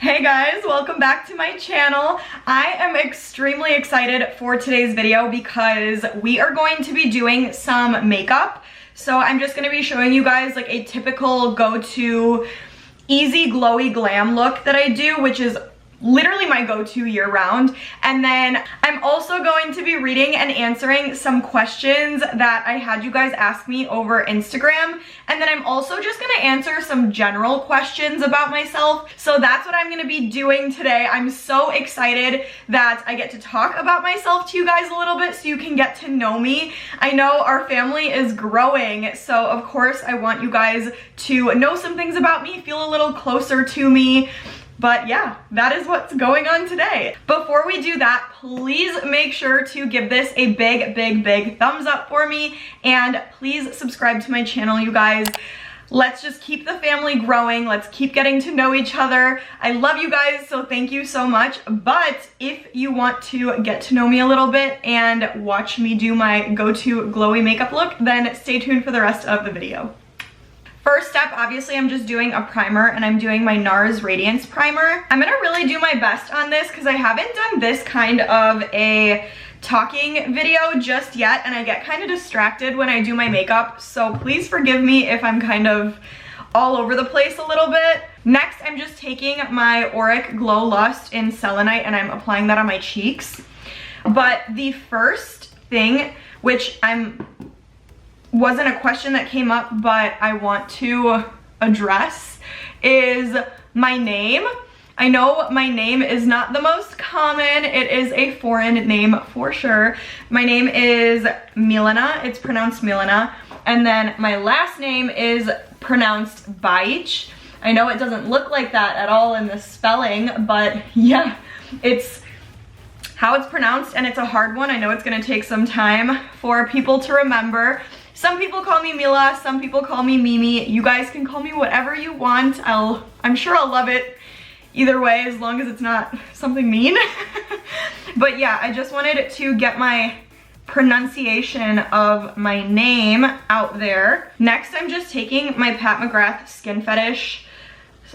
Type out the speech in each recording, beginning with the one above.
Hey guys, welcome back to my channel. I am extremely excited for today's video because we are going to be doing some makeup. So I'm just gonna be showing you guys like a typical go-to easy glowy glam look that I do, which is literally my go-to year-round. And then I'm also going to be reading and answering some questions that I had you guys ask me over Instagram. And then I'm also just gonna answer some general questions about myself. So that's what I'm gonna be doing today. I'm so excited that I get to talk about myself to you guys a little bit so you can get to know me. I know our family is growing, so of course I want you guys to know some things about me, feel a little closer to me. But yeah, that is what's going on today. Before we do that, please make sure to give this a big thumbs up for me, and please subscribe to my channel, you guys. Let's just keep the family growing. Let's keep getting to know each other. I love you guys, so thank you so much. But if you want to get to know me a little bit and watch me do my go-to glowy makeup look, then stay tuned for the rest of the video. First step, obviously I'm just doing a primer, and I'm doing my NARS Radiance Primer. I'm gonna really do my best on this because I haven't done this kind of a talking video just yet, and I get kind of distracted when I do my makeup, so please forgive me if I'm kind of all over the place a little bit. Next, I'm just taking my AURIC Glow Lust in Selenite, and I'm applying that on my cheeks. But the first thing, which wasn't a question that came up, but I want to address, is my name. I know my name is not the most common. It is a foreign name for sure. My name is Milena. It's pronounced Milena. And then my last name is pronounced Baich. I know it doesn't look like that at all in the spelling, but yeah, it's how it's pronounced, and it's a hard one. I know it's gonna take some time for people to remember. Some people call me Mila, some people call me Mimi. You guys can call me whatever you want. I'm sure I'll love it either way, as long as it's not something mean. But yeah, I just wanted to get my pronunciation of my name out there. Next, I'm just taking my Pat McGrath Skin Fetish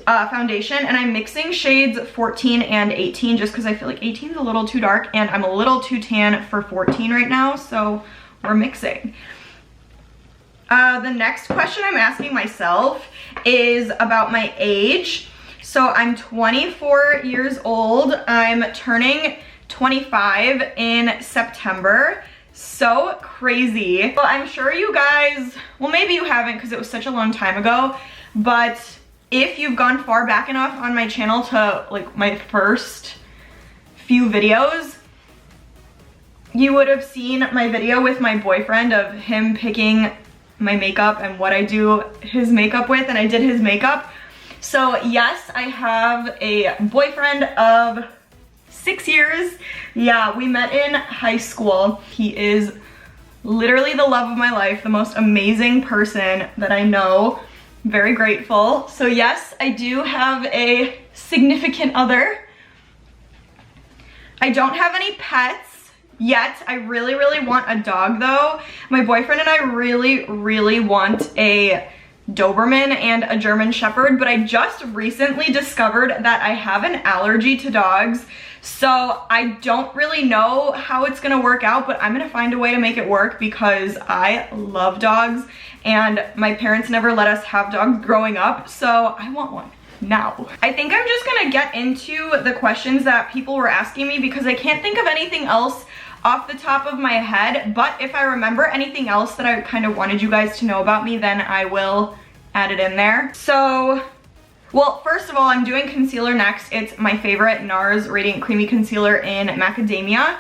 foundation, and I'm mixing shades 14 and 18 just because I feel like 18 is a little too dark and I'm a little too tan for 14 right now, so we're mixing. The next question I'm asking myself is about my age. So I'm 24 years old. I'm turning 25 in September. So crazy. Well, I'm sure you guys, well, maybe you haven't because it was such a long time ago, but if you've gone far back enough on my channel to like my first few videos, you would have seen my video with my boyfriend of him picking my makeup and what I do his makeup with, and I did his makeup. So yes, I have a boyfriend of 6 years. Yeah, we met in high school. He is literally the love of my life, the most amazing person that I know. Very grateful. So yes, I do have a significant other. I don't have any pets yet. I really want a dog though. My boyfriend and I really want a Doberman and a German Shepherd, but I just recently discovered that I have an allergy to dogs, so I don't really know how it's gonna work out, but I'm gonna find a way to make it work because I love dogs and my parents never let us have dogs growing up, so I want one now. I think I'm just gonna get into the questions that people were asking me because I can't think of anything else off the top of my head, but if I remember anything else that I kind of wanted you guys to know about me, then I will add it in there. So, well, first of all, I'm doing concealer next. It's my favorite NARS Radiant Creamy Concealer in Macadamia.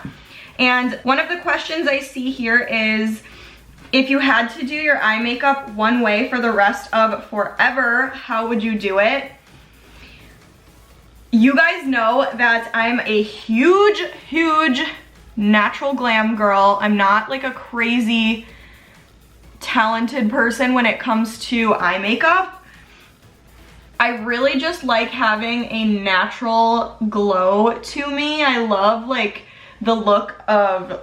And one of the questions I see here is, if you had to do your eye makeup one way for the rest of forever, how would you do it? You guys know that I'm a huge natural glam girl. I'm not like a crazy talented person when it comes to eye makeup. I really just like having a natural glow to me. I love like the look of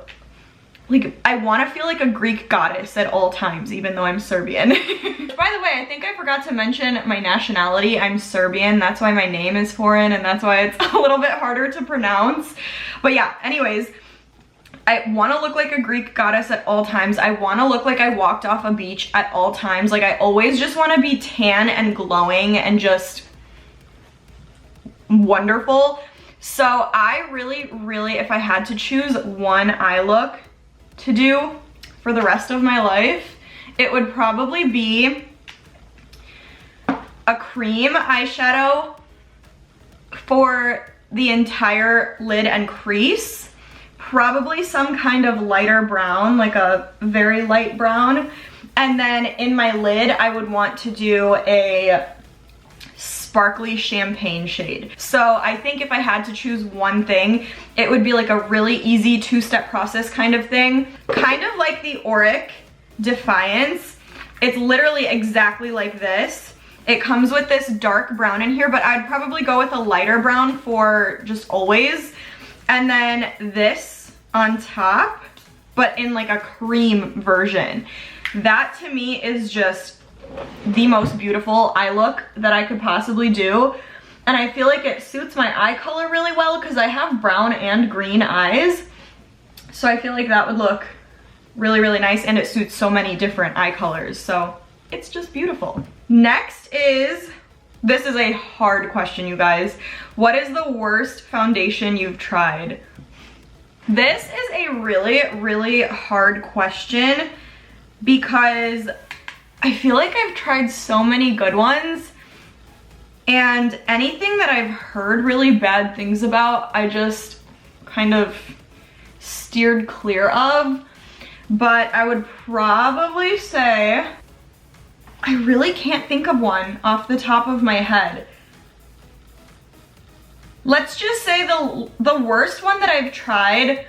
like, I want to feel like a Greek goddess at all times, even though I'm Serbian. By the way, I think I forgot to mention my nationality. I'm Serbian. That's why my name is foreign, and that's why it's a little bit harder to pronounce. But yeah, anyways, I want to look like a Greek goddess at all times. I want to look like I walked off a beach at all times. Like, I always just want to be tan and glowing and just wonderful. So I really, if I had to choose one eye look to do for the rest of my life, it would probably be a cream eyeshadow for the entire lid and crease. Probably some kind of lighter brown, like a very light brown. And then in my lid, I would want to do a sparkly champagne shade. So I think if I had to choose one thing, it would be like a really easy two-step process kind of thing. Kind of like the AURIC Defiance. It's literally exactly like this. It comes with this dark brown in here, but I'd probably go with a lighter brown for just always. And then this on top, but in like a cream version. That to me is just the most beautiful eye look that I could possibly do. And I feel like it suits my eye color really well because I have brown and green eyes. So I feel like that would look really nice, and it suits so many different eye colors. So it's just beautiful. Next is, this is a hard question, you guys. What is the worst foundation you've tried? This is a really hard question because I feel like I've tried so many good ones, and anything that I've heard really bad things about, I just kind of steered clear of. But I would probably say, I really can't think of one off the top of my head. Let's just say the worst one that I've tried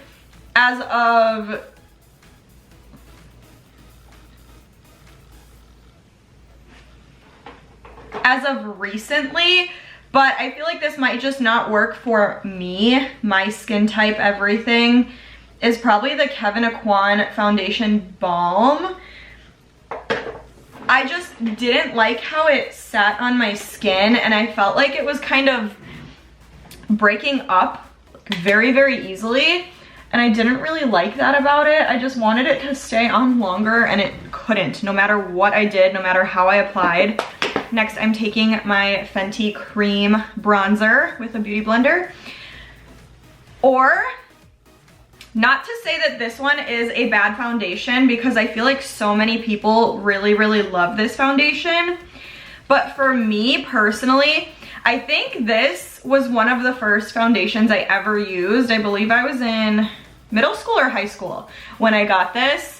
as of recently, but I feel like this might just not work for me, my skin type, everything, is probably the Kevyn Aucoin Foundation Balm. I just didn't like how it sat on my skin, and I felt like it was kind of breaking up very easily, and I didn't really like that about it. I just wanted it to stay on longer, and it couldn't, no matter what I did, no matter how I applied. Next, I'm taking my Fenty Cream Bronzer with a beauty blender. Or, not to say that this one is a bad foundation, because I feel like so many people really love this foundation, but for me personally, I think this was one of the first foundations I ever used. I believe I was in middle school or high school when I got this.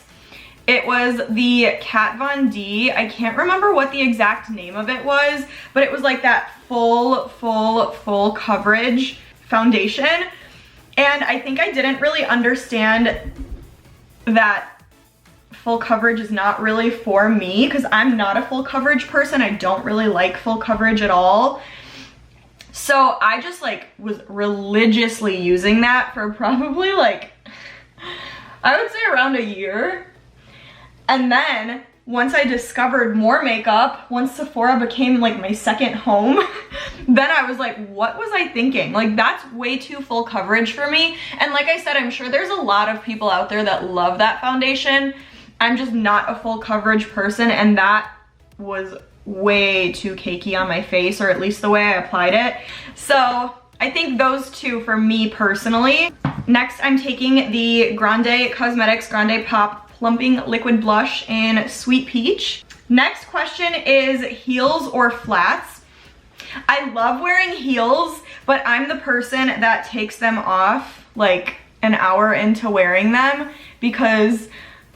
It was the Kat Von D. I can't remember what the exact name of it was, but it was like that full coverage foundation. And I think I didn't really understand that full coverage is not really for me, because I'm not a full coverage person. I don't really like full coverage at all. So I just like was religiously using that for probably like, I would say around a year. And then once I discovered more makeup, once Sephora became like my second home, then I was like, what was I thinking? Like, that's way too full coverage for me. And like I said, I'm sure there's a lot of people out there that love that foundation. I'm just not a full coverage person, and that was way too cakey on my face, or at least the way I applied it. So I think those two for me personally. Next, I'm taking the Grande Cosmetics Grande Pop Plumping Liquid Blush in Sweet Peach. Next question is heels or flats. I love wearing heels, but I'm the person that takes them off like an hour into wearing them because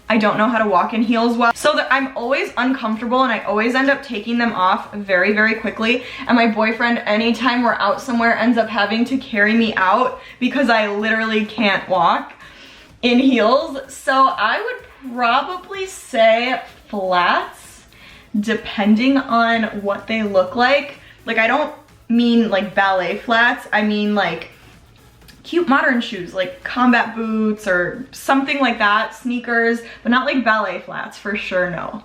I don't know how to walk in heels well. So that I'm always uncomfortable, and I always end up taking them off very quickly. And my boyfriend, anytime we're out somewhere, ends up having to carry me out because I literally can't walk in heels. So I would probably say flats, depending on what they look like. Like, I don't mean like ballet flats, I mean like cute modern shoes, like combat boots or something like that, sneakers, but not like ballet flats, for sure, no.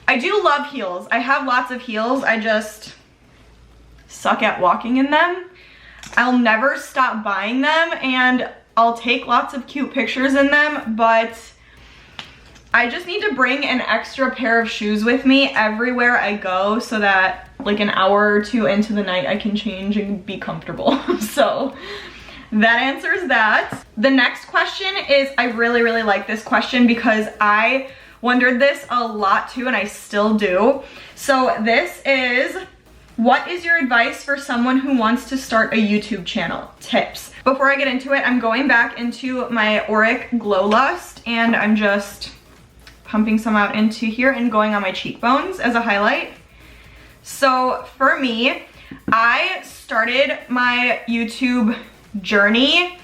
I do love heels. I have lots of heels. I just suck at walking in them. I'll never stop buying them, and I'll take lots of cute pictures in them, but I just need to bring an extra pair of shoes with me everywhere I go so that like an hour or two into the night I can change and be comfortable. So that answers that. The next question is, I really like this question because I wondered this a lot too, and I still do. So this is, what is your advice for someone who wants to start a YouTube channel? Tips. Before I get into it, I'm going back into my AURIC Glow Lust, and I'm just pumping some out into here and going on my cheekbones as a highlight. So for me, I started my YouTube journey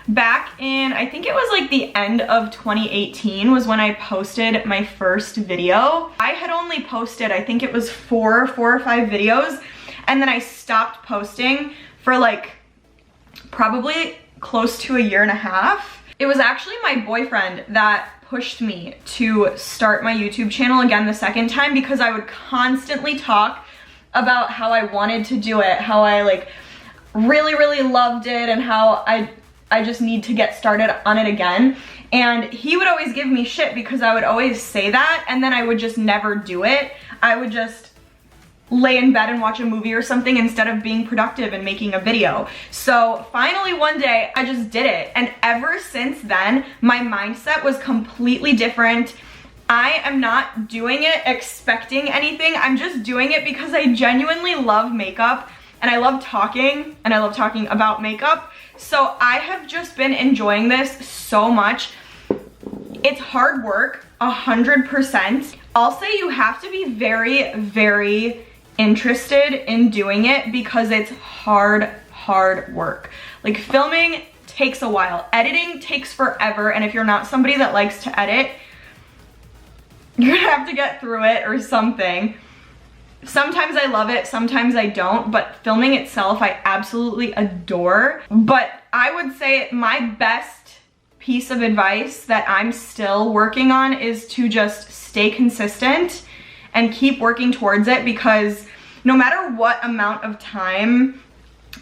back in, I think it was like the end of 2018 was when I posted my first video. I had only posted, I think it was four or five videos, and then I stopped posting for like probably close to a year and a half. It was actually my boyfriend that pushed me to start my YouTube channel again the second time, because I would constantly talk about how I wanted to do it, how I like really loved it, and how I just need to get started on it again. And he would always give me shit because I would always say that, and then I would just never do it. I would just lay in bed and watch a movie or something instead of being productive and making a video. So finally one day I just did it, and ever since then my mindset was completely different. I am not doing it expecting anything. I'm just doing it because I genuinely love makeup, and I love talking, and I love talking about makeup. So I have just been enjoying this so much. It's hard work, 100%. I'll say you have to be very interested in doing it because it's hard work. Like, filming takes a while, editing takes forever, and if you're not somebody that likes to edit, you're gonna have to get through it or something. Sometimes I love it, sometimes I don't, but filming itself I absolutely adore. But I would say my best piece of advice that I'm still working on is to just stay consistent and keep working towards it, because no matter what amount of time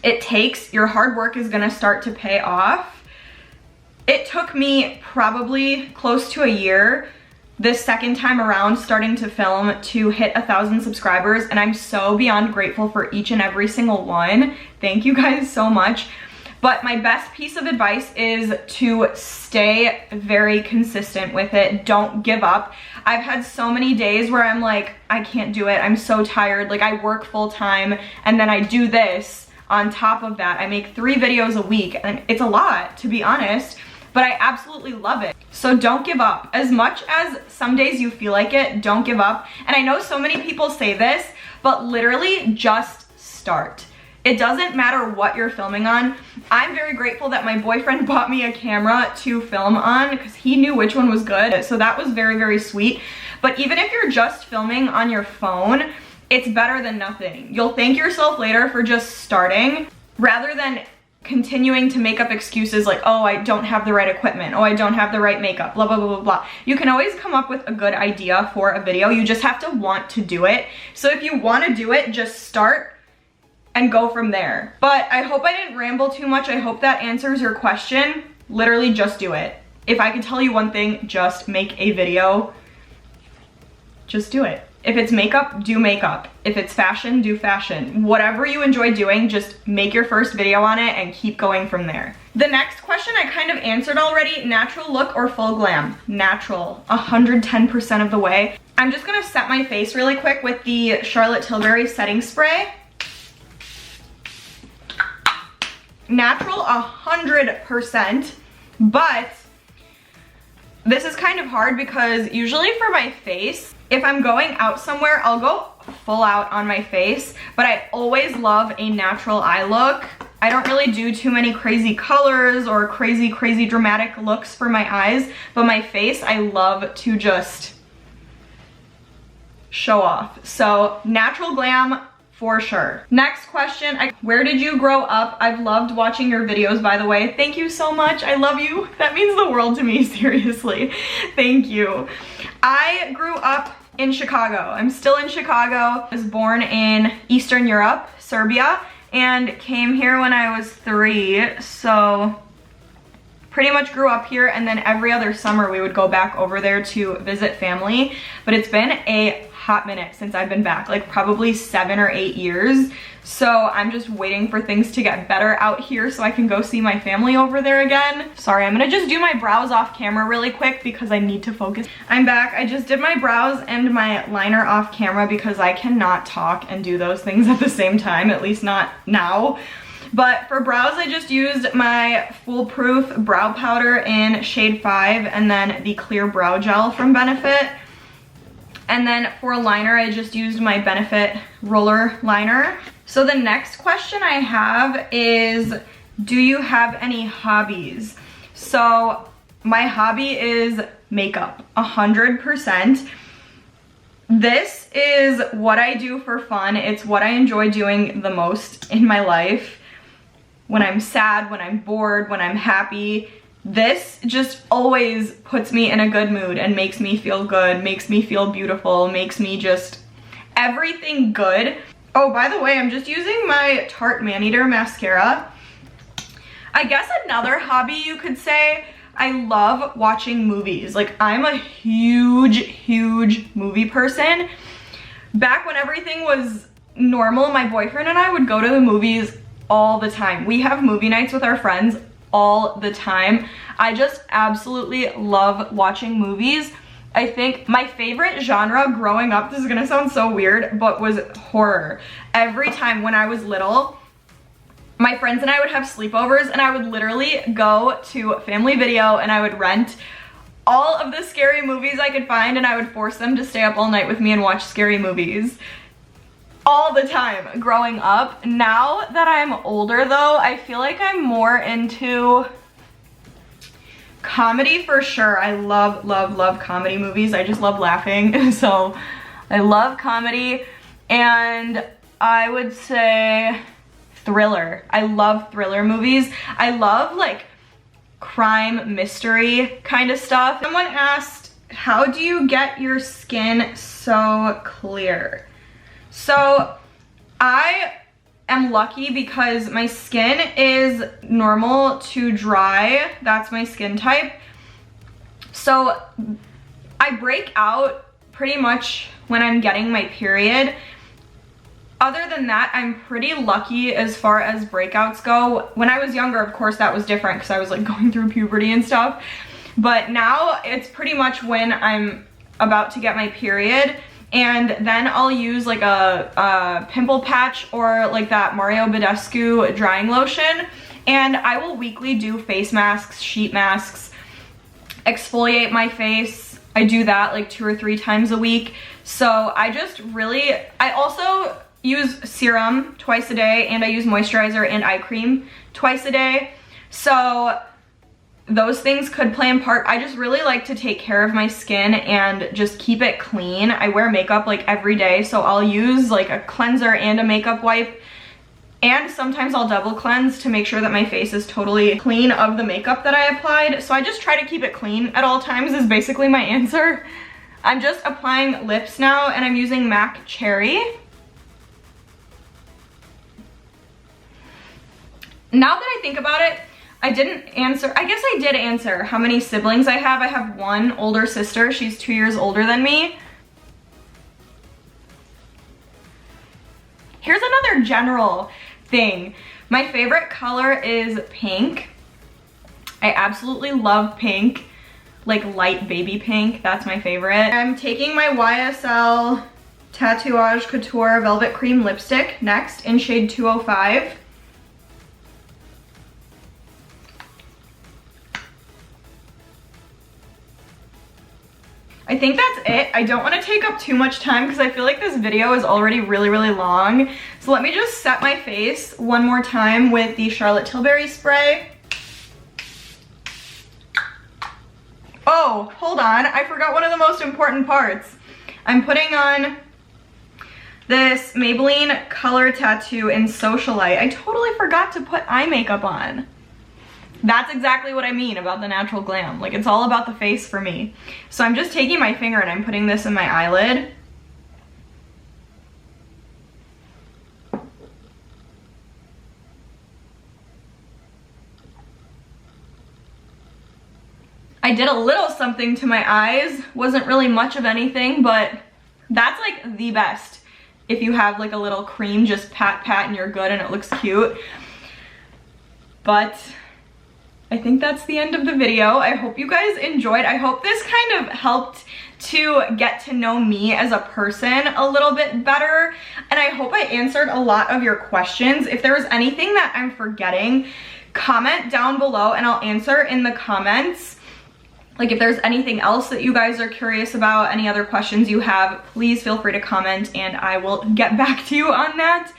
it takes, your hard work is gonna start to pay off. It took me probably close to a year this second time around starting to film to hit 1,000 subscribers, and I'm so beyond grateful for each and every single one. Thank you guys so much. But my best piece of advice is to stay very consistent with it. Don't give up. I've had so many days where I'm like, I can't do it, I'm so tired. Like, I work full time and then I do this on top of that. I make 3 videos a week, and it's a lot, to be honest, but I absolutely love it. So don't give up. As much as some days you feel like it, don't give up. And I know so many people say this, but literally just start. It doesn't matter what you're filming on. I'm very grateful that my boyfriend bought me a camera to film on because he knew which one was good. So that was very sweet. But even if you're just filming on your phone, it's better than nothing. You'll thank yourself later for just starting, rather than continuing to make up excuses like, oh, I don't have the right equipment, oh, I don't have the right makeup, blah blah. You can always come up with a good idea for a video. You just have to want to do it. So if you want to do it, just start and go from there. But I hope I didn't ramble too much. I hope that answers your question. Literally just do it. If I could tell you one thing, just make a video. Just do it. If it's makeup, do makeup. If it's fashion, do fashion. Whatever you enjoy doing, just make your first video on it and keep going from there. The next question I kind of answered already. Natural look or full glam? Natural, 110% of the way. I'm just gonna set my face really quick with the Charlotte Tilbury setting spray. Natural, 100%, but this is kind of hard because usually for my face, if I'm going out somewhere, I'll go full out on my face, but I always love a natural eye look. I don't really do too many crazy colors or crazy dramatic looks for my eyes, but my face, I love to just show off. So natural glam for sure. Next question, where did you grow up? I've loved watching your videos, by the way. Thank you so much. I love you. That means the world to me, seriously. Thank you. I grew up in Chicago. I'm still in Chicago. I was born in Eastern Europe, Serbia, and came here when I was 3, so pretty much grew up here, and then every other summer we would go back over there to visit family. But it's been a hot minute since I've been back, like probably 7 or 8 years. So I'm just waiting for things to get better out here so I can go see my family over there again. Sorry, I'm gonna just do my brows off camera really quick because I need to focus. I'm back. I just did my brows and my liner off camera because I cannot talk and do those things at the same time, at least not now. But for brows, I just used my Foolproof brow powder in shade 5 and then the clear brow gel from Benefit. And then for liner, I just used my Benefit roller liner. So the next question I have is, do you have any hobbies? So my hobby is makeup, 100%. This is what I do for fun. It's what I enjoy doing the most in my life. When I'm sad, when I'm bored, when I'm happy, this just always puts me in a good mood and makes me feel good, makes me feel beautiful, makes me just everything good. Oh, by the way, I'm just using my Tarte MANEATER mascara. I guess another hobby you could say, I love watching movies. Like, I'm a huge movie person. Back when everything was normal, my boyfriend and I would go to the movies all the time. We have movie nights with our friends all the time. I just absolutely love watching movies. I think my favorite genre growing up, this is gonna sound so weird, but was horror. Every time when I was little, my friends and I would have sleepovers and I would literally go to Family Video and I would rent all of the scary movies I could find and I would force them to stay up all night with me and watch scary movies. All the time growing up. Now that I'm older though, I feel like I'm more into comedy for sure. I love comedy movies. I just love laughing. So I love comedy, and I would say thriller. I love thriller movies. I love like crime mystery kind of stuff. Someone asked, how do you get your skin so clear? So I am lucky because my skin is normal to dry. That's my skin type. So I break out pretty much when I'm getting my period. Other than that, I'm pretty lucky as far as breakouts go. When I was younger, of course, that was different because I was like going through puberty and stuff. But now it's pretty much when I'm about to get my period. And then I'll use like a pimple patch or like that Mario Badescu drying lotion. And I will weekly do face masks, sheet masks, exfoliate my face. I do that like 2 or 3 times a week. So I also use serum twice a day, and I use moisturizer and eye cream twice a day. So those things could play a part. I just really like to take care of my skin and just keep it clean. I wear makeup like every day, so I'll use like a cleanser and a makeup wipe, and sometimes I'll double cleanse to make sure that my face is totally clean of the makeup that I applied. So I just try to keep it clean at all times is basically my answer. I'm just applying lips now, and I'm using MAC Cherry. Now that I think about it, I didn't answer, I guess I did answer how many siblings I have. I have one older sister. She's 2 years older than me. Here's another general thing. My favorite color is pink. I absolutely love pink, like light baby pink. That's my favorite. I'm taking my YSL TATOUAGE Couture Velvet Cream Lipstick next in shade 205. I think that's it. I don't want to take up too much time because I feel like this video is already really long. So let me just set my face one more time with the Charlotte Tilbury spray. Oh, hold on. I forgot one of the most important parts. I'm putting on this Maybelline Color Tattoo in Socialite. I totally forgot to put eye makeup on. That's exactly what I mean about the natural glam. Like, it's all about the face for me. So I'm just taking my finger and I'm putting this in my eyelid. I did a little something to my eyes. Wasn't really much of anything, but that's like the best. If you have like a little cream, just pat and you're good and it looks cute. But I think that's the end of the video. I hope you guys enjoyed. I hope this kind of helped to get to know me as a person a little bit better. And I hope I answered a lot of your questions. If there was anything that I'm forgetting, comment down below and I'll answer in the comments. Like, if there's anything else that you guys are curious about, any other questions you have, please feel free to comment and I will get back to you on that.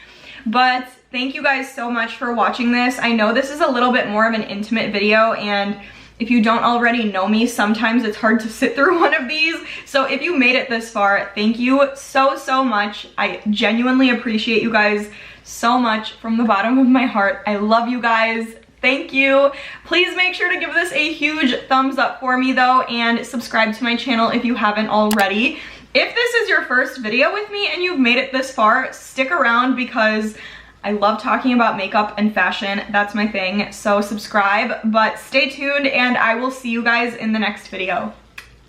But thank you guys so much for watching this. I know this is a little bit more of an intimate video, and if you don't already know me, sometimes it's hard to sit through one of these. So if you made it this far, thank you so much. I genuinely appreciate you guys so much from the bottom of my heart. I love you guys. Thank you. Please make sure to give this a huge thumbs up for me though, and subscribe to my channel if you haven't already. If this is your first video with me and you've made it this far, stick around because I love talking about makeup and fashion. That's my thing. So subscribe, but stay tuned and I will see you guys in the next video.